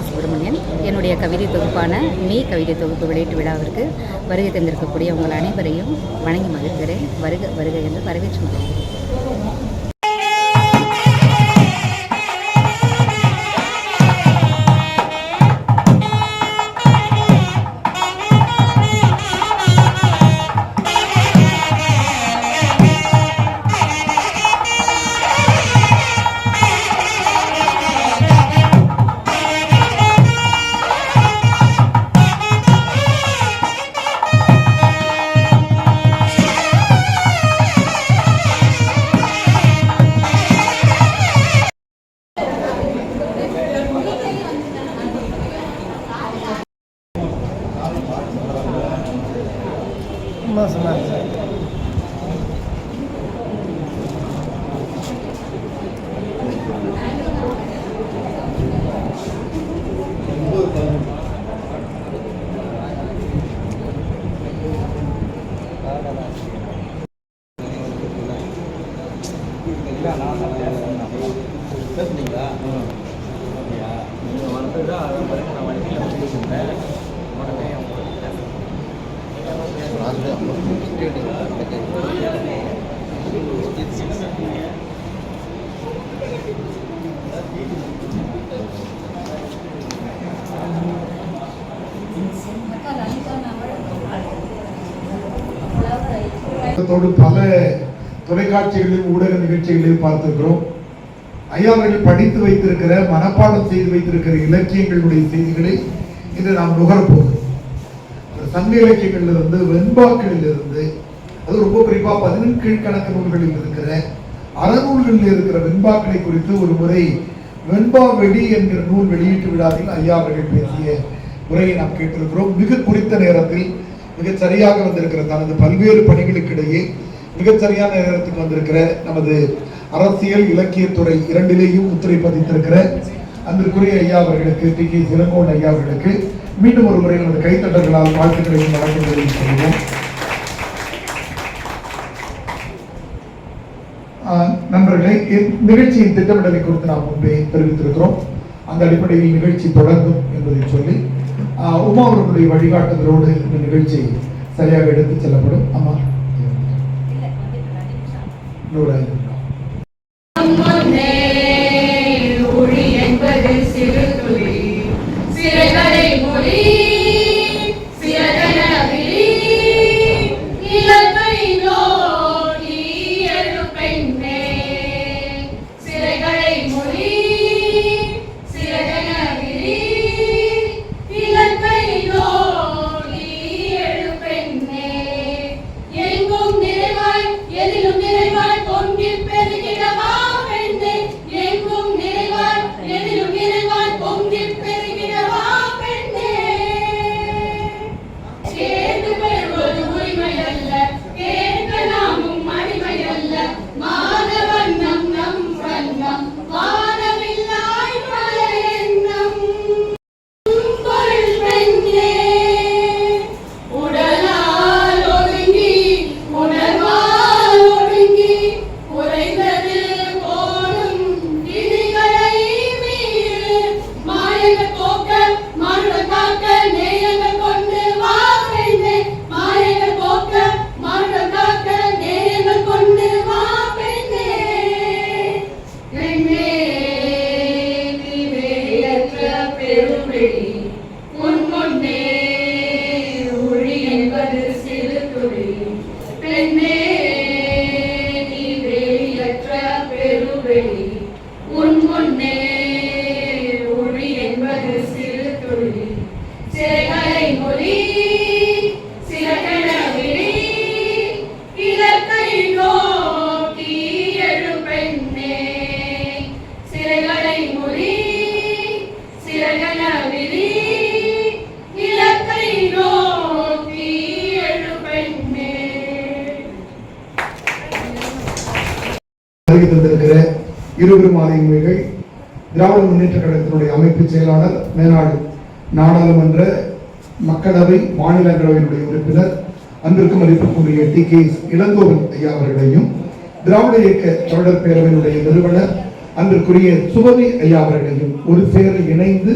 சுப்பிரமணியன். என்னுடைய கவிதை தொகுப்பான மீ கவிதை தொகுப்பு வெளியீட்டு விழாவிற்கு வருகை தந்திருக்கக்கூடிய உங்கள் அனைவரையும் வணங்கி மகிழ்கிறேன். வருக வருக என்று வரவேற்று பல தொலைக்காட்சிகளிலும் ஊடக நிகழ்ச்சிகளிலும் பார்த்திருக்கிறோம். ஐயா அவர்கள் படித்து வைத்திருக்கிற, மனப்பாடம் செய்து வைத்திருக்கிற இலக்கியங்களுடைய செய்திகளை இன்று நாம் நுகரப்போகிறோம். சங்க இலக்கியங்களிலிருந்து, வெண்பாக்களிலிருந்து, அது ரொம்ப குறிப்பா 11 கீழ்கணக்கு நூல்களில் இருக்கிற அறநூல்களில் இருக்கிற வெண்பாக்களை குறித்து ஒரு முறை வெண்பா வெடி என்கிற நூல் வெளியீட்டு விழாவில் ஐயா அவர்கள் பேசிய உரையை நாம் கேட்டிருக்கிறோம். மிக குறித்த நேரத்தில் மிகச் சரியாக வந்திருக்கிற தனது பல்வேறு பணிகளுக்கு இடையே மிகச் சரியான நேரத்துக்கு வந்திருக்கிற நமது அரசியல் இலக்கியத்துறை இரண்டிலேயும் முத்திரை பதித்திருக்கிற அன்பிற்குரிய ஐயா அவர்களுக்கு, டி கே இளங்கோவன் ஐயா அவர்களுக்கு மீண்டும் ஒரு முறை நமது கைத்தட்டல்களால் வாழ்த்துக்களையும் வழங்குவதையும் சொல்லுவோம். நண்பர்களே, நிகழ்ச்சியின் திட்டமிடலை குறித்து நாம் முன்பே தெரிவித்திருக்கிறோம். அந்த அடிப்படையில் நிகழ்ச்சி தொடங்கும் என்பதை சொல்லி உமா அவர்களுடைய வழிகாட்டுதலோடு இந்த நிகழ்ச்சி சரியாக எடுத்துச் செல்லப்படும். அம்மா தந்திருக்கிற இருவரும் ஆலயங்கள் திராவிட முன்னேற்ற கழகத்தினுடைய அமைப்பு செயலாளர், மேனாடு நாடாளுமன்ற, மக்களவை, மாநிலங்களவையினுடைய உறுப்பினர், அன்பிற்கும் மதிப்புக்குரிய டி கே இளங்கோவன் ஐயா அவர்களையும், திராவிட இயக்க தமிழர் பேரவையினுடைய நிறுவனர் அன்பிற்குரிய சுபவி ஐயா அவர்களையும் ஒரு சேர இணைந்து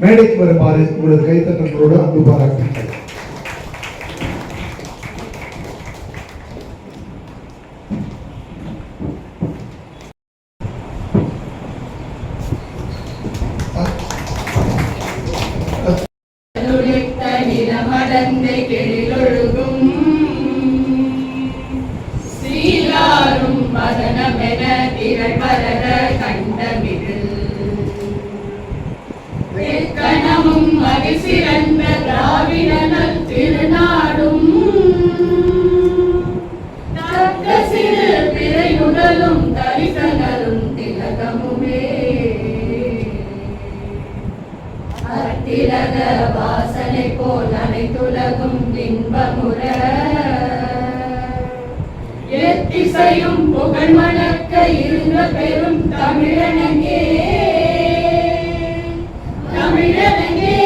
மேடைக்கு வருமாறு உங்களது கைத்தட்டங்களோடு அன்பு பாராட்டுங்கள். சீலாரும் மதனமென திரள்வரத கண்டமிழ் வெக்கணமும் மகிழ்சிறந்த திராவிடனல் திருநாடும் தக்க சிறு பிறையுடலும் தரிசனரும் திலகமுமே அத்திலக வாசனை போல் அனைத்துலகும் இன்பமுற எத்திசையும் புகழ் மணக்க இருந்த பெரும் தமிழனங்கே தமிழனங்கே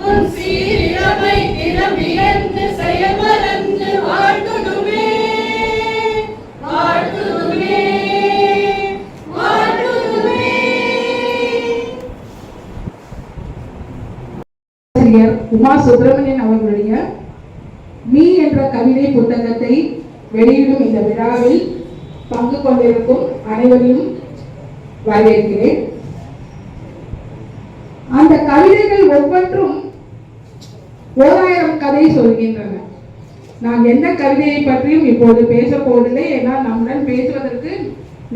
உன் சீரிழமை திறமிழந்து செயமறந்து வாழ்த்துதுமே வாழ்த்துதுமே வாழ்த்துதுமே. உமா சுப்பிரமணியன் அவர்களுடைய மீ என்ற கவிதை புத்தகத்தை வெளியிடும் இந்த விழாவில் பங்கு கொண்டிருக்கும் அனைவரையும் வரவேற்கிறேன். அந்த கவிதைகள் ஒவ்வொன்றும் 1000 கதை சொல்கின்றன. நான் எந்த கவிதையை பற்றியும் இப்போது பேச போவதில்லை, ஏன்னா நம்முடன் பேசுவதற்கு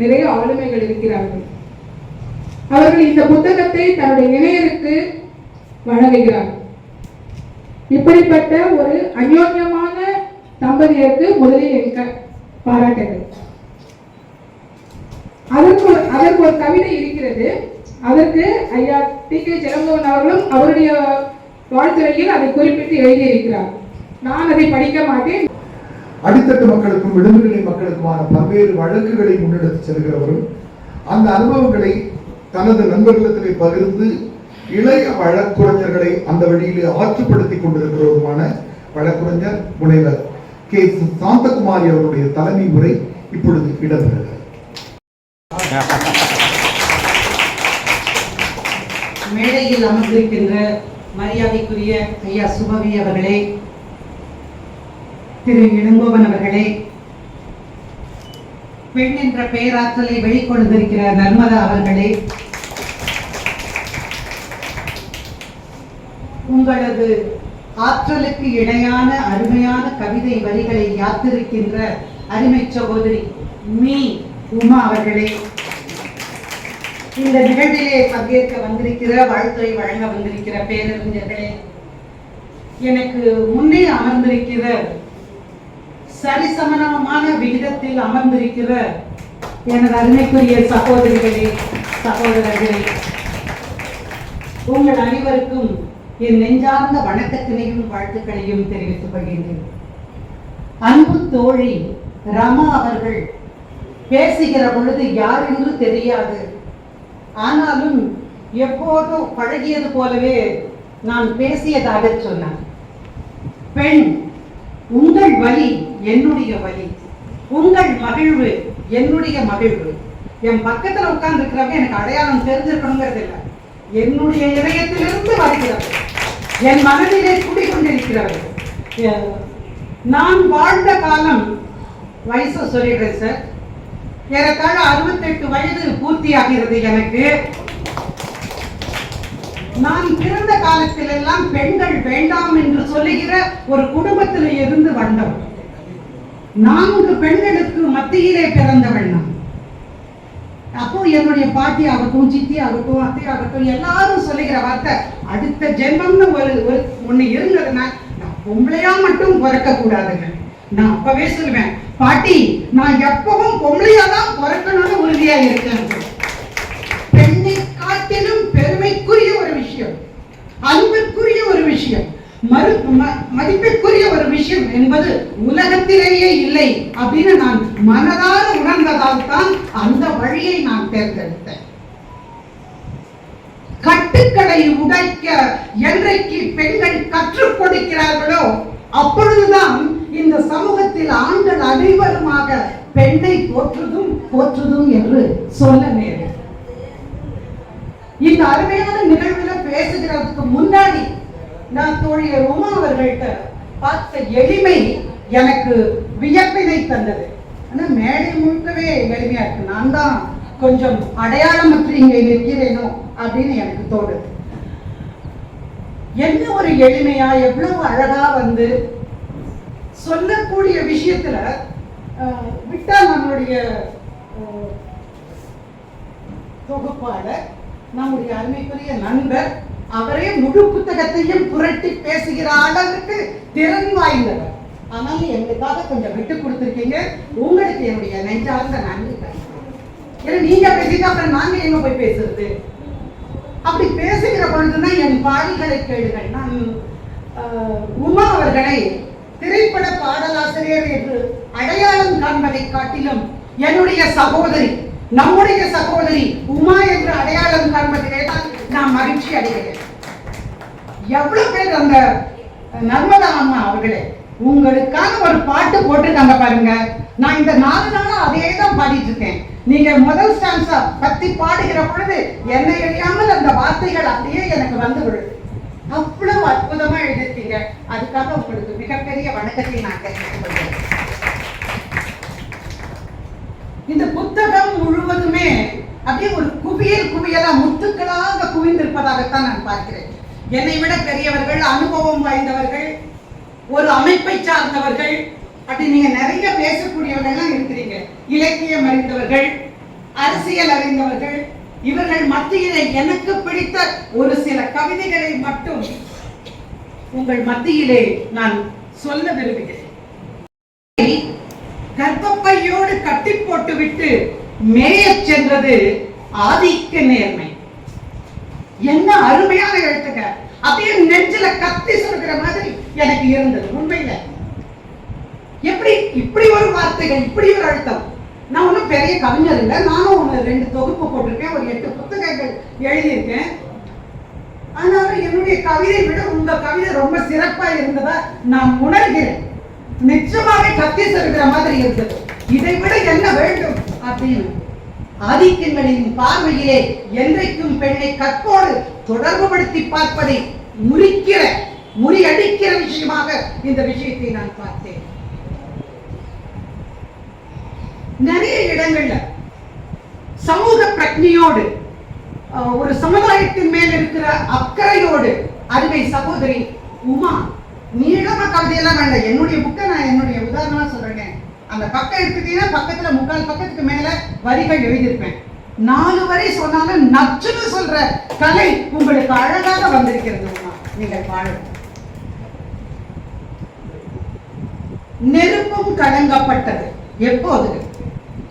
நிறைய ஆளுமைகள் இருக்கிறார்கள். அவர்கள் இந்த புத்தகத்தை தன்னுடைய இணையருக்கு வழங்குகிறார்கள். இப்படிப்பட்ட ஒரு அந்யோன்யமான தம்பதியருக்கு முதலில் எங்க பாராட்டுகள். அதற்கு ஒரு கவிதை இருக்கிறது. அதற்கு ஐயா டி.கே. ஜெயமோகன் அவர்களும் அவருடைய வாழ்த்துறையில் அதை குறிப்பிட்டு எழுதியிருக்கிறார். நான் அதை படிக்க மாட்டேன். அடித்தட்டு மக்களுக்கும் விளிம்புநிலை மக்களுக்குமான பல்வேறு வழக்குகளை முன்னெடுத்து செல்கிறவரும் அந்த அனுபவங்களை தனது நண்பர்களிடத்திலே பகிர்ந்து இளைய வழக்குரைஞர்களை அந்த வழியிலே ஆற்றுப்படுத்திக் கொண்டிருக்கிறவருமான வழக்குரைஞர் முனைவர் கே. சாந்தகுமாரி அவருடைய தலைமை உரை இப்பொழுது இடம்பெறுகிறது. மேடையில் அமர்ந்திருக்கின்ற மரியாதைக்குரிய ஐயா சுபவி அவர்களே, திரு இளங்கோவன் அவர்களே, பெண் என்ற பெயராற்றலை வெளிக்கொண்டிருக்கிற நர்மதா அவர்களே, உங்களது ஆற்றலுக்கு இணையான அருமையான கவிதை வரிகளை யாத்திருக்கின்ற அருமை சகோதரி மீ உமா அவர்களே, இந்த நிகழ்விலே பங்கேற்க வந்திருக்கிற வாழ்த்துறை வழங்க வந்திருக்கிற பேரறிஞர்களே, எனக்கு முன்னே அமர்ந்திருக்கிற சரிசமனமான விகிதத்தில் அமர்ந்திருக்கிற எனது அருமைக்குரிய சகோதரிகளே, சகோதரர்களே, உங்கள் அனைவருக்கும் என் நெஞ்சார்ந்த வணக்கத்தினையும் வாழ்த்துக்களையும் தெரிவித்துக் கொள்கின்றேன். அன்பு தோழி ரமா அவர்கள் பேசுகிற பொழுது யார் என்று தெரியாது, ஆனாலும் எப்போதும் பழகியது போலவே நான் பேசியதாக சொன்னார். பெண், உங்கள் வலி என்னுடைய வலி, உங்கள் மகிழ்வு என்னுடைய மகிழ்வு. என் பக்கத்துல உட்கார்ந்து இருக்கிறவங்க எனக்கு அடையாளம் தெரிஞ்சிருக்கணுங்கிறது இல்லை, என்னுடைய இதயத்திலிருந்து வருகிறது, என் மனதிலே குடிக்கொண்டிருக்கிறவர்கள். நான் வாழ்ந்த காலம், வயசு சொல்லிடுறேன் சார், ஏறத்தாழ 68 வயது பூர்த்தியாகிறது எனக்கு. நான் பிறந்த காலத்தில் எல்லாம் பெண்கள் வேண்டாம் என்று சொல்லுகிற ஒரு குடும்பத்தில் இருந்து வந்தவள். 4 பெண்களுக்கு மத்தியிலே பிறந்தவள் நான். அப்போ என்னுடைய பாட்டி ஆகட்டும், சித்தி ஆகட்டும், அத்தை ஆகட்டும், எல்லாரும் சொல்லுகிற வார்த்தை, அடுத்த ஜென்மம்னு ஒண்ணு இருந்ததுன்னா நான் பொம்பளையா மட்டும் பிறக்க கூடாதுங்க. நான் அப்பவே சொல்லுவேன், பாட்டி நான் எப்பவும் பொம்பளையா தான் பிறக்கணும்னு உறுதியா இருக்கேன். பெண்ணை காட்டிலும் பெருமைக்குரிய ஒரு விஷயம், அன்புக்குரிய ஒரு விஷயம், மதிப்பிற்குரிய ஒரு விஷயம் என்பது உலகத்திலேயே இல்லை அப்படின்னு நான் மனதார உணர்ந்ததால் தான் அந்த வழியை நான் தேர்ந்தெடுத்தேன். கட்டுக்களை உடைக்க என்றைக்கு பெண்கள் கற்றுக் கொடுக்கிறார்களோ அப்பொழுதுதான் இந்த சமூகத்தில் ஆண்கள் அனைவருமாக பெண்ணை போற்றுதும் போற்றுதும் என்று சொல்ல நேரும். இந்த அருமையான நிகழ்வுல பேசுகிறதுக்கு முன்னாடி நான் தோழியர் உமா அவர்கள்ட்ட பார்த்த எளிமை எனக்கு வியப்பினை தந்தது. ஆனா மேடை முழுக்கவே எளிமையா இருக்கு. நான் தான் கொஞ்சம் அடையாளமற்று இங்கே நிற்கிறேனோ அப்படின்னு எனக்கு தோணுது. என்ன ஒரு எளிமையா, எவ்வளவு அழகா வந்து சொல்லக்கூடிய விஷயத்துல விட்டா நம்மளுடைய தொகுப்பாளர், நம்முடைய அருமைக்குரிய நண்பர், அவரே முழு புத்தகத்தையும் புரட்டி பேசுகிற அளவுக்கு திறன் வாய்ந்தவர். ஆனாலும் எங்களுக்காக கொஞ்சம் விட்டு கொடுத்துருக்கீங்க. உங்களுக்கு என்னுடைய நெஞ்சார்ந்த நன்றி. ஏன்னா நீங்க பேசிட்டு அப்புறம் நாங்க எங்க போய் பேசுறது? அப்படி பேசுகிற பொழுதுதான் என் பாடல்களை கேளுங்கள். நான் உமா அவர்களை திரைப்பட பாடலாசிரியர் என்று அடையாளம் காண்பதை காட்டிலும் என்னுடைய சகோதரி, நம்முடைய சகோதரி உமா என்று அடையாளம் காண்பதிலே தான் நான் மகிழ்ச்சி அடைகிறேன். எவ்வளவு பேர் அந்த நர்மதா அம்மா அவர்களே உங்களுக்கான ஒரு பாட்டு போட்டுருக்காங்க பாருங்க. நான் இந்த 4 நாளா அதே தான் பாடிட்டு இருக்கேன். நீங்க முதல் ஸ்டான்ஸா பத்தி பாடுகிற பொழுது என்னை அறியாமல் அந்த வார்த்தைகள் அப்படியே எனக்கு வந்து விழுது. அவ்வளவு அற்புதமா எழுதிருக்கீங்க. அதுக்காக உங்களுக்கு மிகப்பெரிய வணக்கத்தை நான் தெரிவித்துக் இந்த புத்தகம் முழுவதுமே அப்படியே ஒரு குவியலா முத்துக்களாக குவிந்திருப்பதாகத்தான் நான் பார்க்கிறேன். என்னை விட பெரியவர்கள், அனுபவம் வாய்ந்தவர்கள், ஒரு அமைப்பை சார்ந்தவர்கள், அப்படி நீங்க நிறைய பேசக்கூடியவர்கள்லாம் இருக்கிறீங்க. இலக்கியம் அறிந்தவர்கள், அரசியல் அறிந்தவர்கள், இவர்கள் மத்தியிலே எனக்கு பிடித்த ஒரு சில கவிதைகளை மட்டும் உங்கள் மத்தியிலே நான் சொல்ல விரும்புகிறேன். கர்ப்பப்பையோடு கட்டி போட்டு விட்டு மேயச் சென்றது ஆதிக்க நேர்மை. என்ன அருமையான எழுத்துக்க, அப்படியே நெஞ்சில கத்தி சொல்கிற மாதிரி எனக்கு இருந்தது. உண்மையில எப்படி இப்படி ஒரு வார்த்தைகள், இப்படி ஒரு அழுத்தம். நான் ஒன்றும் பெரிய கவிஞர் இல்லை. நானும் 2 தொகுப்பு போட்டிருக்கேன், ஒரு 8 புத்தகங்கள் எழுதியிருக்கேன். ஆனாலும் என்னுடைய கவிதை விட உங்க கவிதை ரொம்ப சிறப்பா இருந்ததா நான் உணர்கிறேன். நிச்சயமாவே கத்தி சொல்கிற மாதிரி இருந்தது. இதை விட என்ன வேண்டும் அப்படின்னு. ஆதிக்கங்களின் பார்வையிலே என்றைக்கும் பெண்ணை கற்போடு தொடர்பு படுத்தி பார்ப்பதை முறியடிக்கிற விஷயமாக இந்த விஷயத்தை நான் பார்த்தேன். நிறைய இடங்கள்ல சமூக பிரக்ஞையோடு, ஒரு சமுதாயத்தின் மேல் இருக்கிற அக்கறையோடு அருமை சகோதரி உமா நீளமா கவிதையெல்லாம் வேண்டாம். என்னுடைய புக்கை நான் என்னுடைய உதாரணமா சொல்றேன். அந்த பக்கம் எடுத்துட்டீங்கன்னா பக்கத்துல 3/4 பக்கத்துக்கு மேல வரிகள் எழுதியிருப்பேன். 4 வரை சொன்னாலும் நச்சுன்னு சொல்ற கலை உங்களுக்கு அழகாக வந்திருக்கிறது. உமா, நீங்கள் பாடுங்க. நெருப்பும் கலங்கப்பட்டது எப்போது?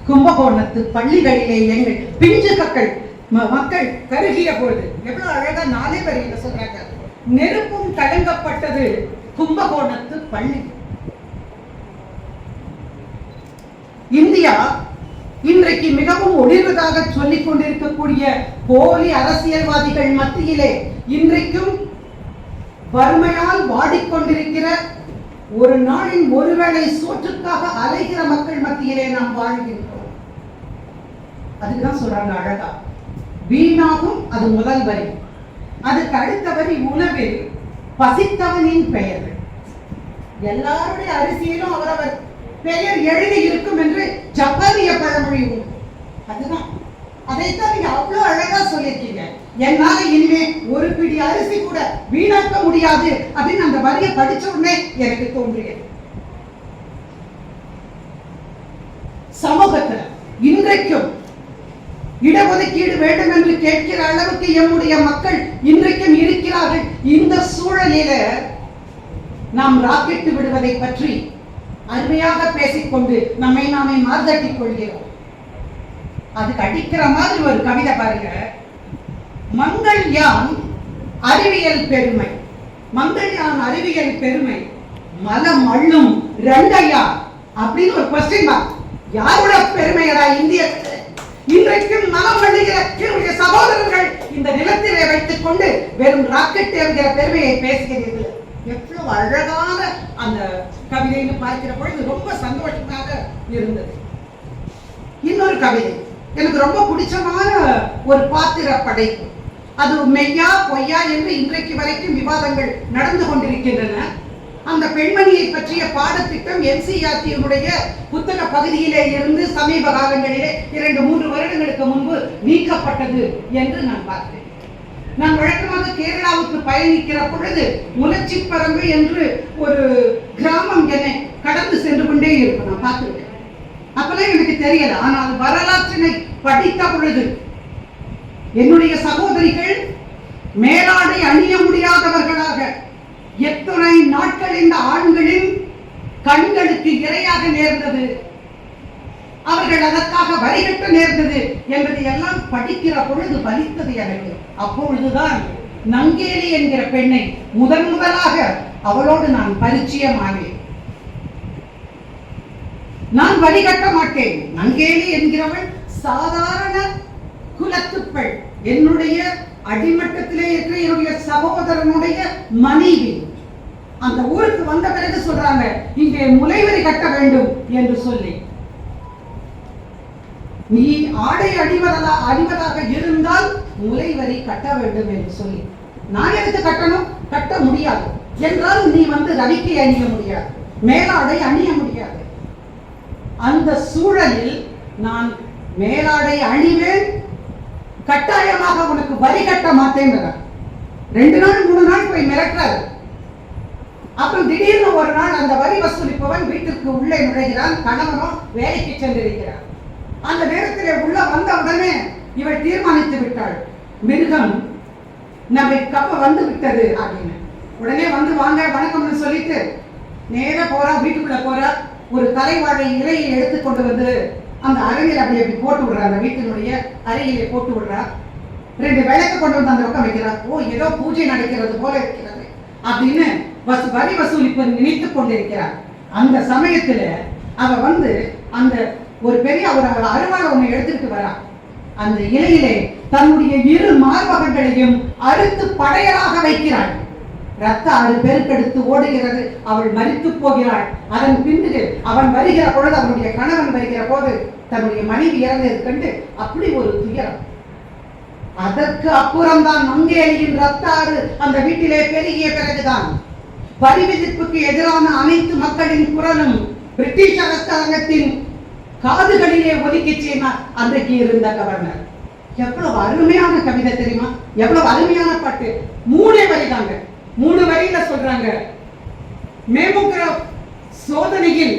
கும்பகோணத்து பள்ளிகளிலே எங்கள் பிஞ்சு மக்கள் கருகிய பொழுது. எவ்வளவு அழகா 4 வரியில சொல்றாங்க. நெருப்பும் கலங்கப்பட்டது கும்பகோணத்து பள்ளி. இந்தியா இன்றைக்கு மிகவும் ஒளிர்வதாக சொல்லிக் கொண்டிருக்கக்கூடிய போலி அரசியல்வாதிகள் மத்தியிலே இன்றைக்கும் வறுமையால் வாடிக்கொண்டிருக்கிற, ஒரு நாளின் ஒருவேளை சோற்றுக்காக அலைகிற மக்கள் மத்தியிலே நாம் வாழ்கின்றோம். அதுதான் சொல்றாங்க அழகா, வீணாகும். அது முதல் வரி. அதுக்கு அடுத்த வரி, உணவில் பசித்தவனின் பெயர்கள். எல்லாருடைய அரிசியிலும் அவரவர் பெயர் எழுதி இருக்கும் என்று ஜப்பானிய பழமொழி உண்டு. அதுதான், அதைத்தான் நீங்க அவ்வளவு அழகா சொல்லிருக்கீங்க. என்னால இனிமே ஒரு பிடி அரிசி கூட வீணாக்க முடியாது அப்படின்னு அந்த வரியை படிச்ச உடனே எனக்கு தோன்றியது. சமூகத்துல இன்றைக்கும் இடஒதுக்கீடு வேண்டும் என்று கேட்கிற அளவுக்கு எம்முடைய மக்கள் இன்றைக்கும் இருக்கிறார்கள். இந்த சூழலில நாம் ராக்கெட் விடுவதை பற்றி அருமையாக பேசிக்கொண்டு நம்மை நாமே மார்தட்டிக் கொள்கிறோம். அதுக்கு அடிக்கிற மாதிரி ஒரு கவிதை பாருங்க. மங்கள்யான் அறிவியல் பெருமை, மங்கள்யான் அறிவியல் பெருமை, மலம் அள்ளும் ரங்கையா அப்படின்னு ஒரு கொஸ்டின் மார்க். யாரோட பெருமையடா இந்திய? இன்றைக்கும் மலம் அள்ளுகிற என்னுடைய சகோதரர்கள் இந்த நிலத்திலே வைத்துக் கொண்டு வெறும் ராக்கெட் என்கிற பெருமையை பேசுகிறீர்கள். எவ்வளவு அழகான அந்த கவிதைன்னு பார்க்கிற பொழுது ரொம்ப சந்தோஷமாக இருந்தது. இன்னொரு கவிதை எனக்கு ரொம்ப பிடிச்சமான ஒரு பாத்திர படைப்பு. அது மெய்யா பொய்யா என்று இன்றைக்கு வரைக்கும் விவாதங்கள் நடந்து கொண்டிருக்கின்றன. அந்த பெண்மணியை பற்றிய பாடத்திட்டம் NCERT-னுடைய புத்தக பகுதியிலே இருந்து சமீப காலங்களிலே 2-3 வருடங்களுக்கு முன்பு நீக்கப்பட்டது என்று நான் பார்த்தேன். நான் வழக்கமாக கேரளாவுக்கு பயணிக்கிற பொழுது முலச்சிப்பரம்பு என்று ஒரு கிராமம் என்னை கடந்து சென்று கொண்டே இருக்கும். நான் பார்த்துருக்கேன். அப்பெல்லாம் எனக்கு தெரியல. ஆனால் வரலாற்றினை படித்த பொழுது என்னுடைய சகோதரிகள் மேலாடை அணிய முடியாதவர்களாக எத்தனை நாட்கள் இந்த ஆண்களின் கண்களுக்கு இரையாக நேர்ந்தது, அவர்கள் அதற்காக வரிகட்ட நேர்ந்தது என்பதை எல்லாம் படிக்கிற பொழுது வலித்தது எனக்கு. அப்பொழுதுதான் நங்கேலி என்கிற பெண்ணை முதலாக அவளோடு நான் பரிச்சயமானேன். நான் வழிகட்ட மாட்டேன். நங்கேலி என்கிறவள் சாதாரண குலத்து பெண், என்னுடைய அடிமட்டத்திலே இருக்கிற என்னுடைய சகோதரனுடைய மனைவி. அந்த ஊருக்கு வந்த பிறகு சொல்றாங்க, இங்கே முளைவரி கட்ட வேண்டும் என்று சொல்லி. நீ ஆடை அணிவதாக இருந்தால் முளைவரி கட்ட வேண்டும் என்று சொல்லி. நான் எதுக்கு கட்டணும்? கட்ட முடியாது என்றால் நீ ரவிக்கை அணிய முடியாது, மேலாடை அணிய முடியாது. அந்த சூழலில் நான் மேலாடை அணிவேன், கட்டாயமாக உனக்கு வரி கட்ட மாட்டேன். 2 நாள் 3 நாள் போய் மிரட்டாரு. அப்புறம் திடீர்னு ஒரு நாள் அந்த வரி வசூலிப்பவன் வீட்டிற்கு உள்ளே நுழைகிறான். கணவனோ வேலைக்கு சென்றிருக்கிறார். அந்த நேரத்திலே உள்ள வந்த உடனே இவள் தீர்மானித்து விட்டாள், மிருகம் நம்மை கப்ப வந்து விட்டது அப்படின்னு. உடனே வாங்க வணக்கம்னு சொல்லிட்டு நேரா போறா, வீட்டுக்குள்ள போறா. ஒரு தலைவாழை இலையை எடுத்து கொண்டு வந்து அந்த அறையில் அப்படி போட்டு விடுறா. அந்த வீட்டினுடைய அறையிலே போட்டு விடுறா. 2 விளக்கு கொண்டு வந்து அந்த பக்கம் வைக்கிறா. ஓ, ஏதோ பூஜை நடக்கிறது போல இருக்கிறது அப்படின்னு வரி வசூலிப்பு நினைத்து கொண்டிருக்கிறார். அந்த சமயத்துல அவ அந்த ஒரு பெரிய அருவாளை ஒண்ணு எடுத்துட்டு வரா. அந்த இலையிலே தன்னுடைய 2 மார்பகங்களையும் அறுத்து படையலாக வைக்கிறாள். ரத்த ஆறு பெருக்கெடுத்து ஓடுகிறது. அவள் மரித்து போகிறாள். அதன் பின்பு அவன் வருகிற பொழுது, அவனுடைய கணவன் வருகிற போது தன்னுடைய மனைவி இறந்தது கண்டு அப்படி ஒரு துயரம். அதற்கு அப்புறம்தான் நங்கேலியின் ரத்த ஆறு அந்த வீட்டிலே பெருகிய பிறகுதான் வரி விதிப்புக்கு எதிரான அனைத்து மக்களின் குரலும் பிரிட்டிஷ் அரசாங்கத்தின் காதுகளிலே ஒதுக்கிச்சு அன்றைக்கு இருந்த கவர்னர். எவ்வளவு அருமையான கவிதை தெரியுமா? எவ்வளவு அருமையான பாட்டு. 3 வரி தாங்க. 3 வரியில சொல்றாங்க, மேமோகிராஃப் சோதனையில்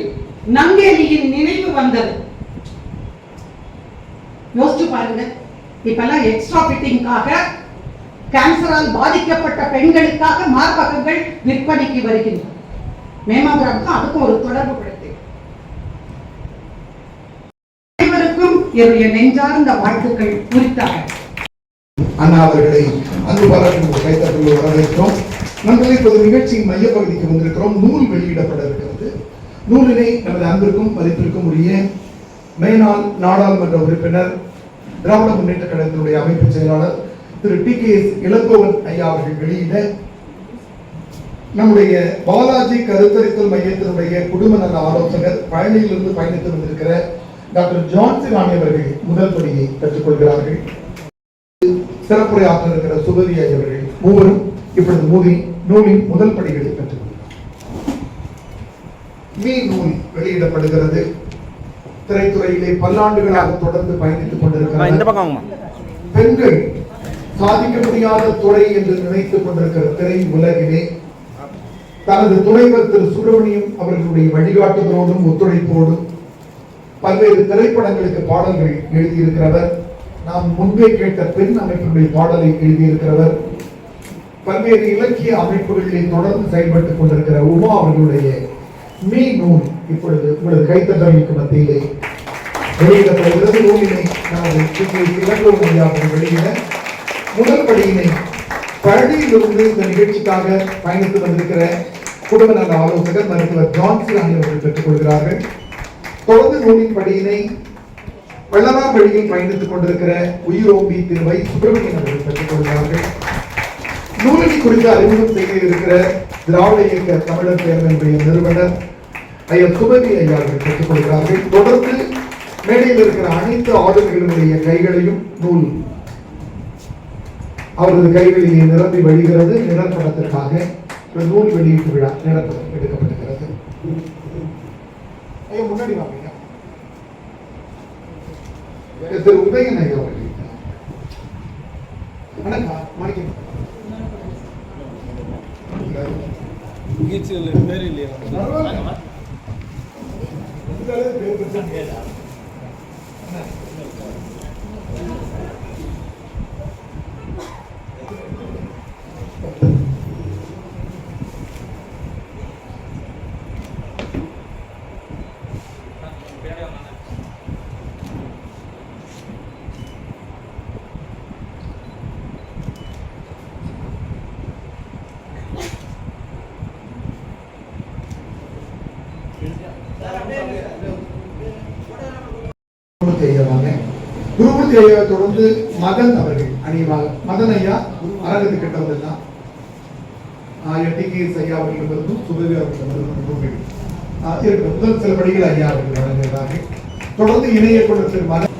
நங்கேலியின் நினைவு வந்தது. யோசிச்சு பாருங்க. இப்பெல்லாம் எக்ஸ்ட்ரா ஃபிட்டிங்காக கேன்சரால் பாதிக்கப்பட்ட பெண்களுக்காக மார்பகங்கள் விற்பனைக்கு வருகின்றன. மேமோகிராஃப்க்கும் அதுக்கும் ஒரு தொடர்பு படுத்தி. அனைவருக்கும் என்னுடைய நெஞ்சார்ந்த வாழ்த்துக்கள் குறித்தாக அண்ணா அவர்களை அன்பு பாராட்டும் கைத்தட்டல் வரவேற்கிறோம். நம்மளே இப்போது நிகழ்ச்சியின் மையப்பகுதிக்கு வந்திருக்கிறோம். நூல் வெளியிடப்பட இருக்கிறது. நூலினை நமது அன்பிற்கும் மதிப்பிற்கும் உரிய மேனாள் நாடாளுமன்ற உறுப்பினர், திராவிட முன்னேற்ற கழகத்தினுடைய அமைப்பு செயலாளர் திரு TKS இளங்கோவன் ஐயா அவர்கள் வெளியிட, நம்முடைய பாலாஜி கருத்தரித்தல் மையத்தினுடைய குடும்ப நல ஆலோசகர், பழனியிலிருந்து பயணித்து வந்திருக்கிற டாக்டர் ஜான்சி ராணி அவர்கள் முதல் படியை பெற்றுக்கொள்கிறார்கள். சிறப்புரை ஆற்ற இருக்கிற சுபதி அவர்கள் மூவரும் இப்பொழுது நூலின் முதல் படிகளை பெற்றுக்கொள்கிறார். நூல் வெளியிடப்படுகிறது. திரைத்துறையிலே பல்லாண்டுகளாக தொடர்ந்து பயணித்துக் கொண்டிருக்கிறார். பெண்கள் சாதிக்க முடியாத துறை என்று நினைத்துக் கொண்டிருக்கிற திரை உலகிலே தனது துணைவர் திரு சுப்பிரமணியம் அவர்களுடைய வழிகாட்டுதலோடும் ஒத்துழைப்போடும் பல்வேறு திரைப்படங்களுக்கு பாடல்கள் எழுதியிருக்கிறவர். நாம் முன்பே கேட்ட பெண் அமைப்பினுடைய பாடலை எழுதியிருக்கிறவர். பல்வேறு இலக்கிய அமைப்புகளிலே தொடர்ந்து செயல்பட்டுக் கொண்டிருக்கிற உமா அவர்களுடைய நூல் இப்பொழுது உங்களது கைத்தட்டலுக்கு மத்தியிலே வெளியிடப்படுகிறது. நூலினை நமது வெளியிட முதல் படியினை பழனியிலிருந்து இந்த நிகழ்ச்சிக்காக பயணித்து வந்திருக்கிற குடும்ப நல ஆலோசகர் மருத்துவர் ஜான்சி ராணி அவர்கள் பெற்றுக் கொள்கிறார்கள். தொடர்ந்து நூலின் படியினை வெள்ளலாம் வழியில் பயணித்துக் கொண்டிருக்கிற உயிரோம்பி திரு வை சுப்பிரமணியன் அவர்கள் பெற்றுக் கொள்கிறார்கள். நூலினை குறித்து அறிமுகம் செய்ய இருக்கிற திராவிட இயக்க தமிழர் பேரவையினுடைய நிறுவனர் ஐயா சுபதி ஐயா அவர்கள் பெற்றுக் கொள்கிறார்கள். தொடர்ந்து மேடையில் இருக்கிற அனைத்து ஆளுநர்களுடைய கைகளையும் நூல் அவரது கைகளிலே நிரம்பி வழிகிறது. நிலப்படத்திற்காக ஒரு நூல் வெளியீட்டு விழா நிலப்படம் எடுக்கப்படுகிறது. ஐயா முன்னாடி வாங்க. திரு உதயன் ஐயா அவர்கள். வணக்கம். வணக்கம். பேர் இல்லையா? குருமூர்த்தி ஐயா தொடர்ந்து மதன் அவர்கள் அணிவாக மதன் ஐயா அரங்கத்து கிட்டவதெல்லாம் டிகேஎஸ் ஐயா அவர்களிடமிருந்தும் சுபவி அவர்களிடமிருந்தும் இருக்கட்டும். முதல் சில படிகள் ஐயா அவர்கள் வழங்குகிறார்கள். தொடர்ந்து இணைய கொண்ட திரு மதன்